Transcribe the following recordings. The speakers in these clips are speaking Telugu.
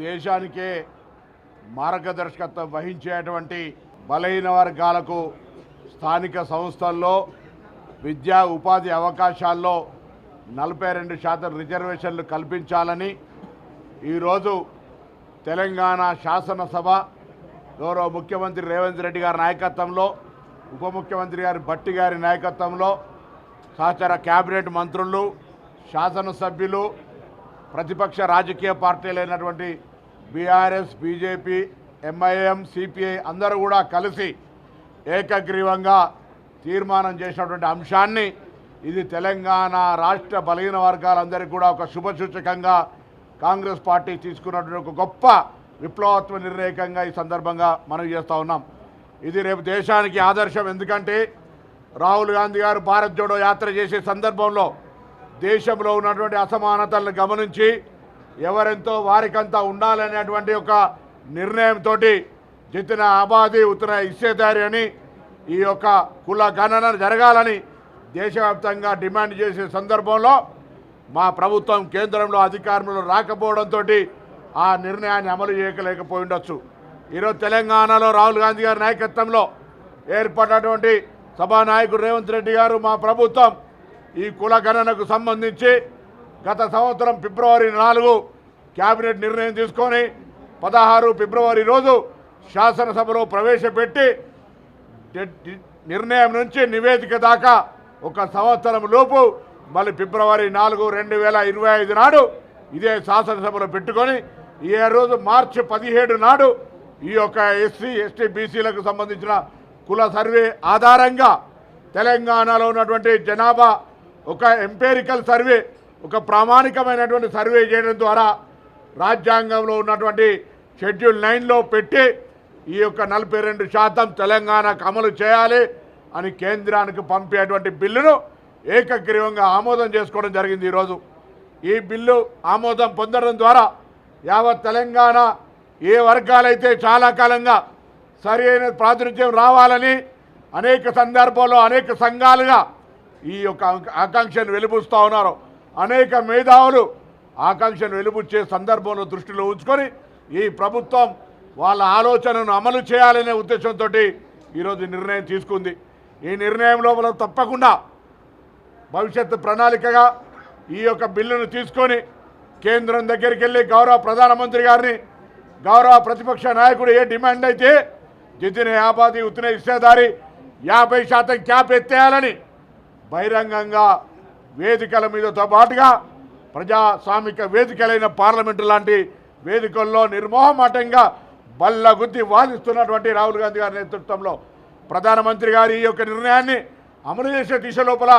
దేశానికే మార్గదర్శకత్వం వహించేటువంటి బలహీన వర్గాలకు స్థానిక సంస్థల్లో విద్యా ఉపాధి అవకాశాల్లో 42% రిజర్వేషన్లు కల్పించాలని ఈరోజు తెలంగాణ శాసనసభ గౌరవ ముఖ్యమంత్రి రేవంత్ రెడ్డి గారి నాయకత్వంలో, ఉప ముఖ్యమంత్రి గారి భట్టి గారి నాయకత్వంలో సహచర కేబినెట్ మంత్రులు, శాసనసభ్యులు, ప్రతిపక్ష రాజకీయ పార్టీలైనటువంటి బీఆర్ఎస్, బీజేపీ, ఎంఐఎం, సిపిఐ అందరూ కూడా కలిసి ఏకగ్రీవంగా తీర్మానం చేసినటువంటి అంశాన్ని ఇది తెలంగాణ రాష్ట్ర బలహీన వర్గాలందరికీ కూడా ఒక శుభసూచకంగా కాంగ్రెస్ పార్టీ తీసుకున్నటువంటి ఒక గొప్ప విప్లవాత్మక నిర్ణయకంగా ఈ సందర్భంగా మనం చేస్తూ ఉన్నాం. ఇది రేపు దేశానికి ఆదర్శం. ఎందుకంటే రాహుల్ గాంధీ గారు భారత్ జోడో యాత్ర చేసే సందర్భంలో దేశంలో ఉన్నటువంటి అసమానతలను గమనించి ఎవరెంతో వారికంతా ఉండాలనేటువంటి ఒక నిర్ణయంతో జితన ఆబాదీ ఉతన ఇస్సేదారి అని ఈ యొక్క కుల గణన జరగాలని దేశవ్యాప్తంగా డిమాండ్ చేసే సందర్భంలో మా ప్రభుత్వం కేంద్రంలో అధికారంలో రాకపోవడంతో ఆ నిర్ణయాన్ని అమలు చేయలేకపోయి ఉండొచ్చు. ఈరోజు తెలంగాణలో రాహుల్ గాంధీ గారి నాయకత్వంలో ఏర్పడినటువంటి సభానాయకుడు రేవంత్ రెడ్డి గారు, మా ప్రభుత్వం ఈ కుల గణనకు సంబంధించి గత సంవత్సరం ఫిబ్రవరి 4 కేబినెట్ నిర్ణయం తీసుకొని 16 ఫిబ్రవరి రోజు శాసనసభలో ప్రవేశపెట్టి నిర్ణయం నుంచి నివేదిక దాకా ఒక సంవత్సరం లోపు మళ్ళీ ఫిబ్రవరి 4, 2025 నాడు ఇదే శాసనసభలో పెట్టుకొని ఈ రోజు మార్చి 17 నాడు ఈ యొక్క ఎస్సీ, ఎస్టీ, బీసీలకు సంబంధించిన కుల సర్వే ఆధారంగా తెలంగాణలో ఉన్నటువంటి జనాభా ఒక ఎంపీరికల్ సర్వే, ఒక ప్రామాణికమైనటువంటి సర్వే చేయడం ద్వారా రాజ్యాంగంలో ఉన్నటువంటి షెడ్యూల్ 9లో పెట్టి ఈ యొక్క 42% తెలంగాణకు అమలు చేయాలి అని కేంద్రానికి పంపేటువంటి బిల్లును ఏకగ్రీవంగా ఆమోదం చేసుకోవడం జరిగింది. ఈరోజు ఈ బిల్లు ఆమోదం పొందడం ద్వారా యావత్ తెలంగాణ ఏ వర్గాలైతే చాలా కాలంగా సరి అయిన ప్రాతినిధ్యం రావాలని అనేక సందర్భాల్లో అనేక సంఘాలుగా ఈ యొక్క ఆకాంక్షను వెలిబుస్తూ ఉన్నారు. అనేక మేధావులు ఆకాంక్షను వెలిబుచ్చే సందర్భంలో దృష్టిలో ఉంచుకొని ఈ ప్రభుత్వం వాళ్ళ ఆలోచనను అమలు చేయాలనే ఉద్దేశంతో ఈరోజు నిర్ణయం తీసుకుంది. ఈ నిర్ణయం లోపల తప్పకుండా భవిష్యత్తు ప్రణాళికగా ఈ యొక్క బిల్లును తీసుకొని కేంద్రం దగ్గరికి వెళ్ళి గౌరవ ప్రధానమంత్రి గారిని, గౌరవ ప్రతిపక్ష నాయకుడు ఏ డిమాండ్ అయితే జితినే ఆబాదీ ఉత్తినే ఇచ్చేదారి 50% క్యాప్ ఎత్తేయాలని బహిరంగంగా వేదికల మీదతో పాటుగా ప్రజాస్వామిక వేదికలైన పార్లమెంటు లాంటి వేదికల్లో నిర్మోహమాటంగా బల్లగుద్ది వాదిస్తున్నటువంటి రాహుల్ గాంధీ గారి నేతృత్వంలో ప్రధానమంత్రి గారి ఈ యొక్క నిర్ణయాన్ని అమలు చేసే దిశ లోపల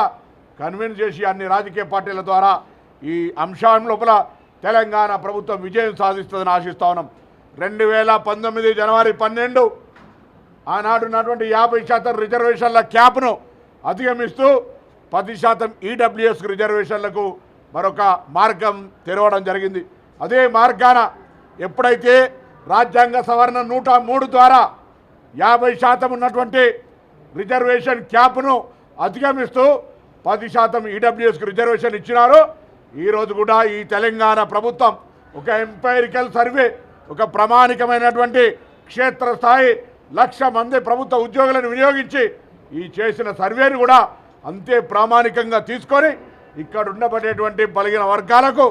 కన్విన్స్ చేసి అన్ని రాజకీయ పార్టీల ద్వారా ఈ అంశం లోపల తెలంగాణ ప్రభుత్వం విజయం సాధిస్తుందని ఆశిస్తా ఉన్నాం. 2019 జనవరి 12 ఆనాడు ఉన్నటువంటి 50% రిజర్వేషన్ల క్యాప్ను అధిగమిస్తూ 10% ఈడబ్ల్యూఎస్ రిజర్వేషన్లకు మరొక మార్గం తెరవడం జరిగింది. అదే మార్గాన ఎప్పుడైతే రాజ్యాంగ సవరణ 103 ద్వారా 50% ఉన్నటువంటి రిజర్వేషన్ క్యాప్ను అధిగమిస్తూ 10% ఈడబ్ల్యూఎస్కి రిజర్వేషన్ ఇచ్చినారు. ఈరోజు కూడా ఈ తెలంగాణ ప్రభుత్వం ఒక ఎంపైరికల్ సర్వే, ఒక ప్రామాణికమైనటువంటి క్షేత్రస్థాయి 1,00,000 మంది ప్రభుత్వ ఉద్యోగులను వినియోగించి ఈ చేసిన సర్వేను కూడా అంతే ప్రామాణికంగా తీసుకొని ఇక్కడ ఉండబడేటువంటి బలహీన వర్గాలకు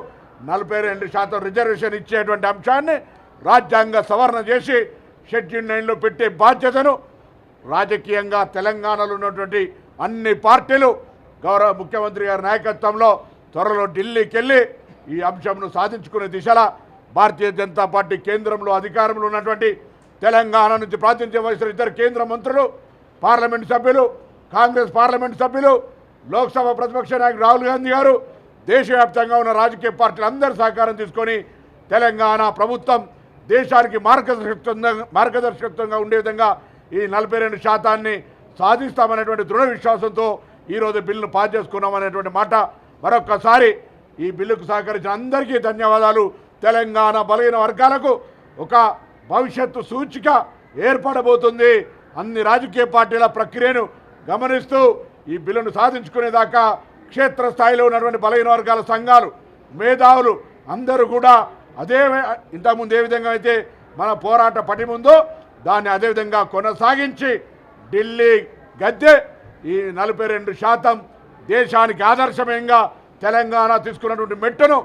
42% రిజర్వేషన్ ఇచ్చేటువంటి అంశాన్ని రాజ్యాంగ సవరణ చేసి షెడ్యూల్ 9లో పెట్టే బాధ్యతను రాజకీయంగా తెలంగాణలో ఉన్నటువంటి అన్ని పార్టీలు గౌరవ ముఖ్యమంత్రి గారి నాయకత్వంలో త్వరలో ఢిల్లీకి వెళ్ళి ఈ అంశంను సాధించుకునే దిశలా భారతీయ జనతా పార్టీ కేంద్రంలో అధికారంలో ఉన్నటువంటి తెలంగాణ నుంచి ప్రాతినిధ్యం వహిస్తున్న 2 కేంద్ర మంత్రులు, పార్లమెంటు సభ్యులు, కాంగ్రెస్ పార్లమెంటు సభ్యులు, లోక్సభ ప్రతిపక్ష నాయకుడు రాహుల్ గాంధీ గారు, దేశవ్యాప్తంగా ఉన్న రాజకీయ పార్టీలు అందరి సహకారం తీసుకొని తెలంగాణ ప్రభుత్వం దేశానికి మార్గదర్శకత్వంగా ఉండే విధంగా ఈ 42% సాధిస్తామనేటువంటి దృఢ విశ్వాసంతో ఈరోజు బిల్లును పాస్ చేసుకున్నామనేటువంటి మాట మరొక్కసారి ఈ బిల్లుకు సహకరించిన అందరికీ ధన్యవాదాలు. తెలంగాణ బలహీన వర్గాలకు ఒక భవిష్యత్తు సూచిక ఏర్పడబోతుంది. అన్ని రాజకీయ పార్టీల ప్రక్రియను గమనిస్తూ ఈ బిల్లును సాధించుకునేదాకా క్షేత్రస్థాయిలో ఉన్నటువంటి బలహీన వర్గాల సంఘాలు, మేధావులు అందరూ కూడా అదే ఇంతకుముందు ఏ విధంగా అయితే మన పోరాట పటి ముందో దాన్ని అదేవిధంగా కొనసాగించి ఢిల్లీ గద్దె ఈ 42% దేశానికి ఆదర్శమయంగా తెలంగాణ తీసుకున్నటువంటి మెట్టును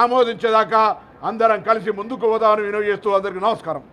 ఆమోదించేదాకా అందరం కలిసి ముందుకు పోదామని వినవి చేస్తూ అందరికీ నమస్కారం.